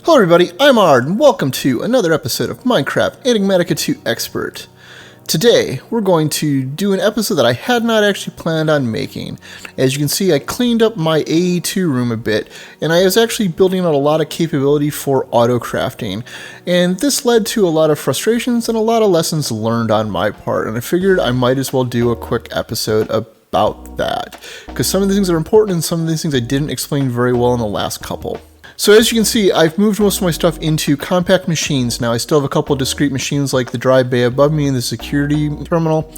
Hello everybody, I'm Ard, and welcome to another episode of Minecraft Enigmatica 2 Expert. Today, we're going to do an episode that I had not actually planned on making. As you can see, I cleaned up my AE2 room a bit, and I was actually building out a lot of capability for auto-crafting. And this led to a lot of frustrations and a lot of lessons learned on my part, and I figured I might as well do a quick episode about that. Because some of the things are important, and some of these things I didn't explain very well in the last couple. So as you can see, I've moved most of my stuff into compact machines now. I still have a couple of discrete machines like the dry bay above me and the security terminal,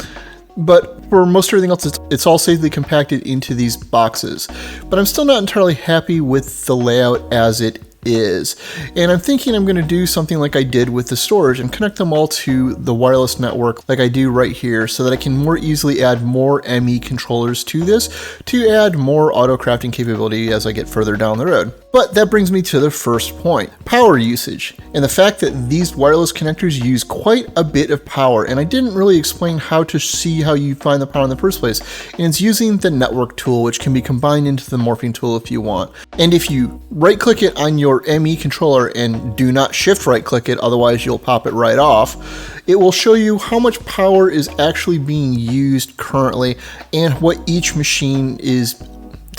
but for most everything else, it's all safely compacted into these boxes. But I'm still not entirely happy with the layout as it is. And I'm thinking I'm going to do something like I did with the storage and connect them all to the wireless network like I do right here so that I can more easily add more ME controllers to this to add more auto crafting capability as I get further down the road. But that brings me to the first point, power usage, and the fact that these wireless connectors use quite a bit of power, and I didn't really explain how to see how you find the power in the first place, and it's using the network tool, which can be combined into the morphing tool if you want. And if you right click it on your ME controller and do not shift right click it, otherwise you'll pop it right off, it will show you how much power is actually being used currently and what each machine is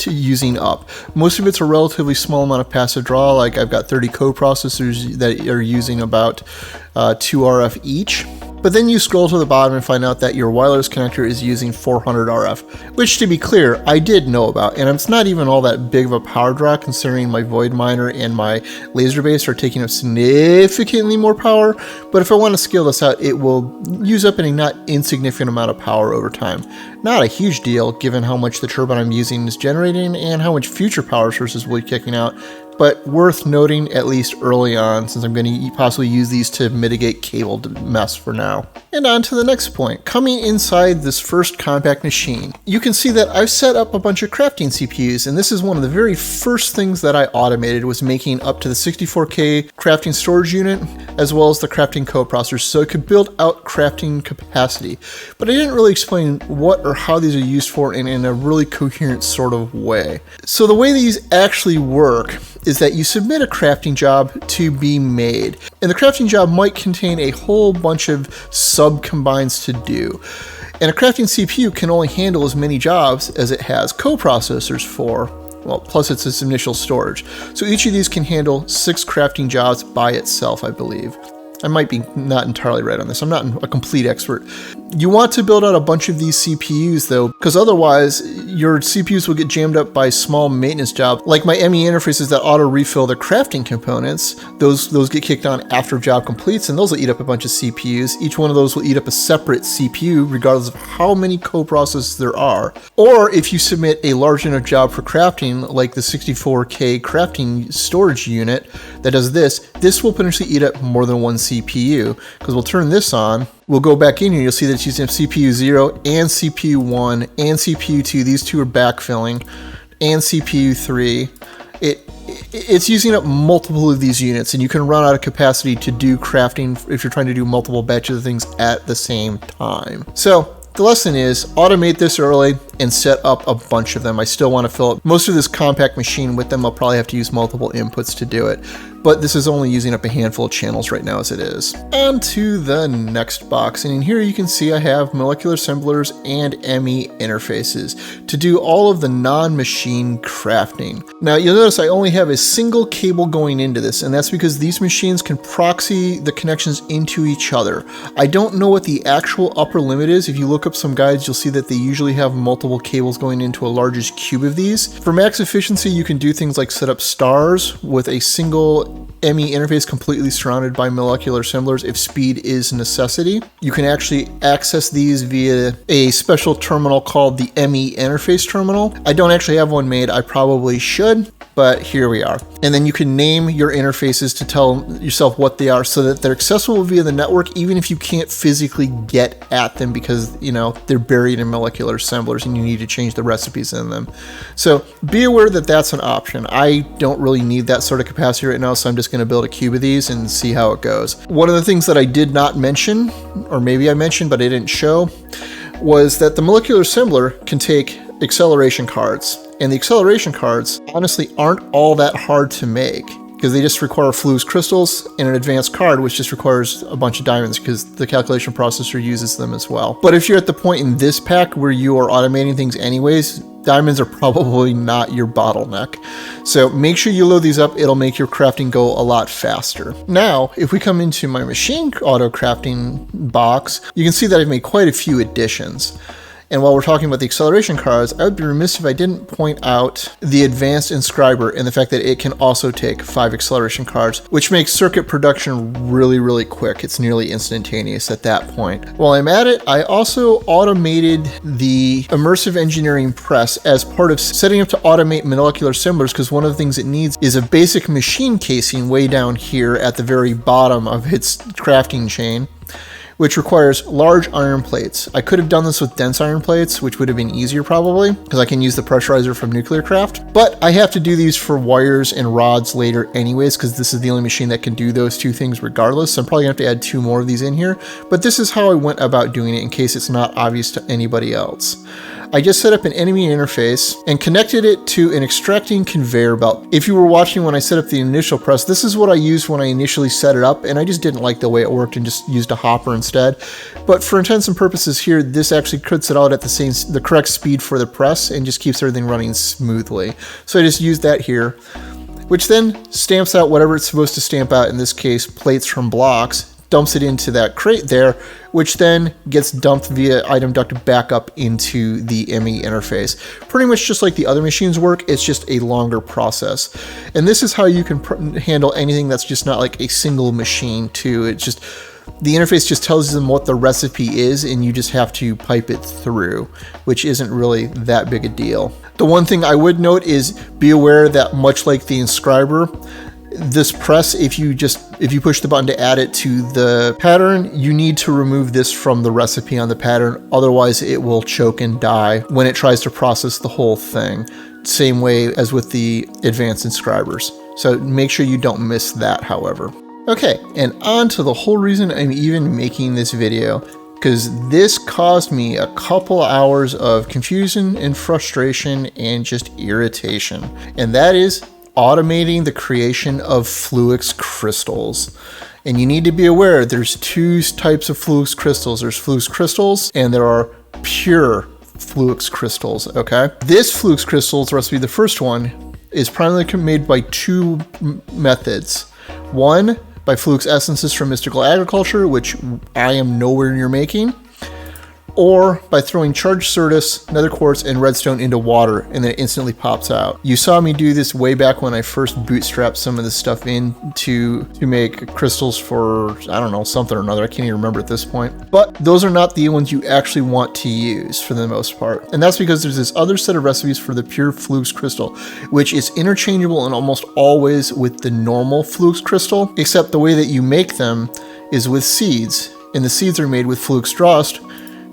using up. Most of it's a relatively small amount of passive draw, like I've got 30 co-processors that are using about 2 RF each. But then you scroll to the bottom and find out that your wireless connector is using 400 RF, which, to be clear, I did know about, and it's not even all that big of a power draw considering my void miner and my laser base are taking up significantly more power. But if I want to scale this out, it will use up a not insignificant amount of power over time. Not a huge deal given how much the turbine I'm using is generating and how much future power sources will be kicking out, but worth noting at least early on, since I'm going to possibly use these to mitigate cable mess for now. And on to the next point. Coming inside this first compact machine, you can see that I've set up a bunch of crafting CPUs, and this is one of the very first things that I automated, was making up to the 64K crafting storage unit, as well as the crafting co-processors, so it could build out crafting capacity. But I didn't really explain what or how these are used for in a really coherent sort of way. So the way these actually work is that you submit a crafting job to be made, and the crafting job might contain a whole bunch of sub-combines to do. And a crafting CPU can only handle as many jobs as it has co-processors for, well, plus its initial storage. So each of these can handle 6 crafting jobs by itself, I believe. I might be not entirely right on this. I'm not a complete expert. You want to build out a bunch of these CPUs though, because otherwise your CPUs will get jammed up by small maintenance jobs. Like my ME interfaces that auto refill the crafting components, those get kicked on after a job completes, and those will eat up a bunch of CPUs. Each one of those will eat up a separate CPU regardless of how many co-processors there are. Or if you submit a large enough job for crafting, like the 64K crafting storage unit that does this will potentially eat up more than one CPU, because we'll turn this on, we'll go back in here, you'll see that it's using CPU 0 and CPU 1 and CPU 2, these two are backfilling, and CPU 3. It's using up multiple of these units, and you can run out of capacity to do crafting if you're trying to do multiple batches of things at the same time. So the lesson is automate this early and set up a bunch of them. I still want to fill up most of this compact machine with them. I'll probably have to use multiple inputs to do it, but this is only using up a handful of channels right now as it is. On to the next box, and in here you can see I have molecular assemblers and ME interfaces to do all of the non-machine crafting. Now you'll notice I only have a single cable going into this, and that's because these machines can proxy the connections into each other. I don't know what the actual upper limit is. If you look up some guides, you'll see that they usually have multiple cables going into a largest cube of these. For max efficiency, you can do things like set up stars with a single ME interface completely surrounded by molecular assemblers if speed is a necessity. You can actually access these via a special terminal called the ME interface terminal. I don't actually have one made, I probably should, but here we are. And then you can name your interfaces to tell yourself what they are so that they're accessible via the network even if you can't physically get at them because, you know, they're buried in molecular assemblers and you need to change the recipes in them. So be aware that that's an option. I don't really need that sort of capacity right now, so I'm just going to build a cube of these and see how it goes. One of the things that I did not mention, or maybe I mentioned but I didn't show, was that the molecular assembler can take acceleration cards, and the acceleration cards honestly aren't all that hard to make. because they just require Fluix crystals and an advanced card, which just requires a bunch of diamonds because the calculation processor uses them as well. But if you're at the point in this pack where you are automating things anyways, diamonds are probably not your bottleneck. So make sure you load these up. It'll make your crafting go a lot faster. Now, if we come into my machine auto crafting box, you can see that I've made quite a few additions. And while we're talking about the acceleration cards, I would be remiss if I didn't point out the advanced Inscriber and the fact that it can also take 5 acceleration cards, which makes circuit production really, really quick. It's nearly instantaneous at that point. While I'm at it, I also automated the Immersive Engineering Press as part of setting up to automate molecular assemblers, because one of the things it needs is a basic machine casing way down here at the very bottom of its crafting chain, which requires large iron plates. I could have done this with dense iron plates, which would have been easier probably, because I can use the pressurizer from Nuclear Craft. But I have to do these for wires and rods later anyways, because this is the only machine that can do those two things regardless. So I'm probably gonna have to add 2 more of these in here. But this is how I went about doing it in case it's not obvious to anybody else. I just set up an enemy interface and connected it to an extracting conveyor belt. If you were watching when I set up the initial press, this is what I used when I initially set it up, and I just didn't like the way it worked and just used a hopper instead. But for intents and purposes here, this actually puts it out at the correct speed for the press and just keeps everything running smoothly. So I just used that here, which then stamps out whatever it's supposed to stamp out, in this case, plates from blocks, dumps it into that crate there, which then gets dumped via item duct back up into the ME interface. Pretty much just like the other machines work, it's just a longer process. And this is how you can handle anything that's just not like a single machine too. It's just, the interface just tells them what the recipe is and you just have to pipe it through, which isn't really that big a deal. The one thing I would note is be aware that much like the Inscriber, this press, if you push the button to add it to the pattern, you need to remove this from the recipe on the pattern. Otherwise, it will choke and die when it tries to process the whole thing. Same way as with the advanced Inscribers. So make sure you don't miss that, however. Okay, and on to the whole reason I'm even making this video, because this caused me a couple hours of confusion and frustration and just irritation. And that is automating the creation of Fluix crystals. And you need to be aware there's 2 types of Fluix crystals. There's Fluix crystals and there are pure Fluix crystals, okay? This Fluix crystal, the recipe, the first one, is primarily made by 2 methods. One, by Fluix essences from Mystical Agriculture, which I am nowhere near making, or by throwing charged Certus, nether quartz, and redstone into water, and then it instantly pops out. You saw me do this way back when I first bootstrapped some of this stuff in to make crystals for, I don't know, something or another. I can't even remember at this point. But those are not the ones you actually want to use for the most part. And that's because there's this other set of recipes for the pure Fluix crystal, which is interchangeable and almost always with the normal Fluix crystal, except the way that you make them is with seeds. And the seeds are made with Fluix Drost,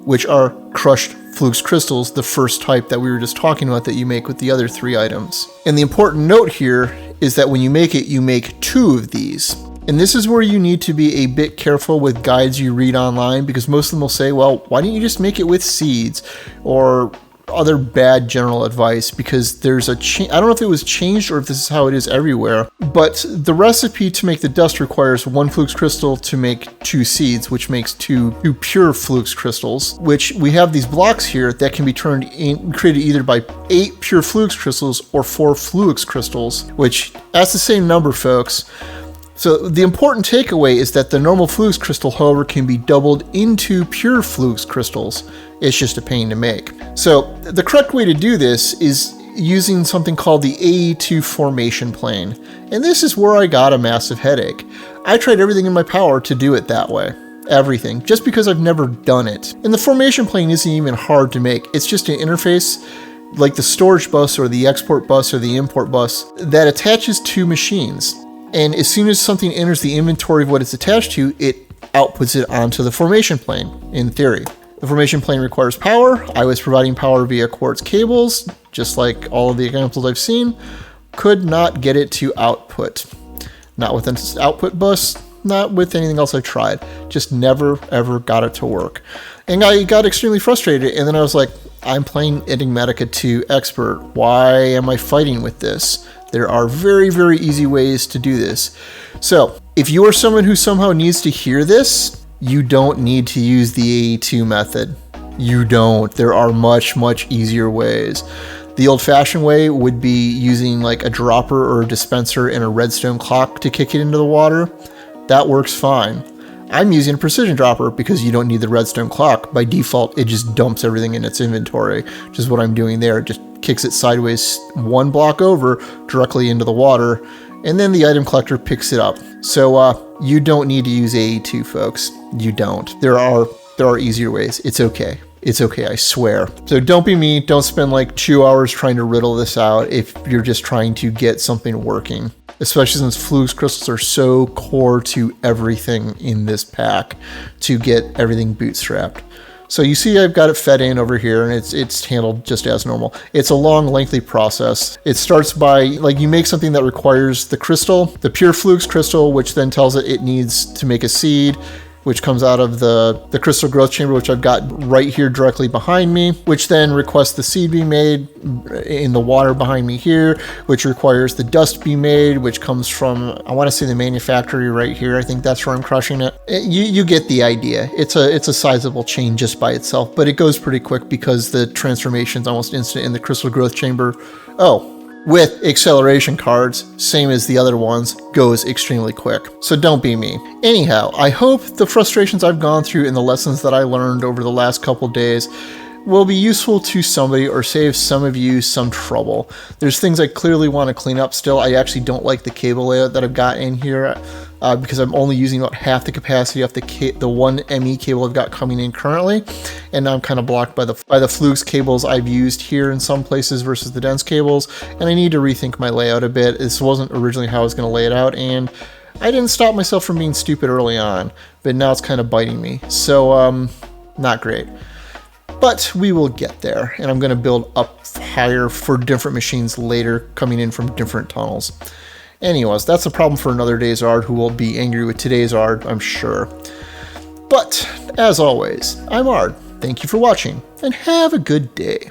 which are crushed Fluix crystals, the first type that we were just talking about that you make with the other 3 items. And the important note here is that when you make it, you make 2 of these. And this is where you need to be a bit careful with guides you read online, because most of them will say, well, why don't you just make it with seeds, or other bad general advice, because there's a I don't know if it was changed or if this is how it is everywhere, but the recipe to make the dust requires 1 Fluix crystal to make 2 seeds, which makes 2 pure Fluix crystals, which we have these blocks here that can be created either by 8 pure Fluix crystals or 4 Fluix crystals, which that's the same number, folks. So the important takeaway is that the normal Fluix crystal, however, can be doubled into pure Fluix crystals. It's just a pain to make. So the correct way to do this is using something called the AE2 formation plane. And this is where I got a massive headache. I tried everything in my power to do it that way. Everything, just because I've never done it. And the formation plane isn't even hard to make. It's just an interface like the storage bus or the export bus or the import bus that attaches 2 machines. And as soon as something enters the inventory of what it's attached to, it outputs it onto the formation plane, in theory. The formation plane requires power. I was providing power via quartz cables, just like all of the examples I've seen. Could not get it to output. Not with an output bus, not with anything else I've tried. Just never, ever got it to work. And I got extremely frustrated, and then I was like, I'm playing Enigmatica 2 Expert. Why am I fighting with this? There are very, very easy ways to do this. So if you are someone who somehow needs to hear this, you don't need to use the AE2 method. You don't. There are much, much easier ways. The old-fashioned way would be using like a dropper or a dispenser and a redstone clock to kick it into the water. That works fine. I'm using a precision dropper because you don't need the redstone clock. By default, it just dumps everything in its inventory, which is what I'm doing there. It just kicks it sideways 1 block over directly into the water, and then the item collector picks it up. So you don't need to use AE2, folks. You don't. There are easier ways. It's okay. It's okay, I swear. So don't be me. Don't spend like 2 hours trying to riddle this out if you're just trying to get something working. Especially since Fluix crystals are so core to everything in this pack to get everything bootstrapped. So you see I've got it fed in over here, and it's handled just as normal. It's a long, lengthy process. It starts by, like, you make something that requires the crystal, the pure Fluix crystal, which then tells it needs to make a seed, which comes out of the crystal growth chamber, which I've got right here directly behind me, which then requests the seed be made in the water behind me here, which requires the dust be made, which comes from, I want to say the manufactory right here. I think that's where I'm crushing it. You get the idea. It's a sizable chain just by itself, but it goes pretty quick because the transformation's almost instant in the crystal growth chamber. Oh, with acceleration cards, same as the other ones, goes extremely quick. So don't be me. Anyhow, I hope the frustrations I've gone through and the lessons that I learned over the last couple days will be useful to somebody or save some of you some trouble. There's things I clearly want to clean up still. I actually don't like the cable layout that I've got in here because I'm only using about half the capacity of the one ME cable I've got coming in currently, and now I'm kind of blocked by the Fluix cables I've used here in some places versus the dense cables, and I need to rethink my layout a bit. This wasn't originally how I was going to lay it out, and I didn't stop myself from being stupid early on, but now it's kind of biting me. So not great. But we will get there, and I'm going to build up higher for different machines later coming in from different tunnels. Anyways, that's a problem for another day's art, who will be angry with today's art, I'm sure. But, as always, I'm Ard. Thank you for watching, and have a good day.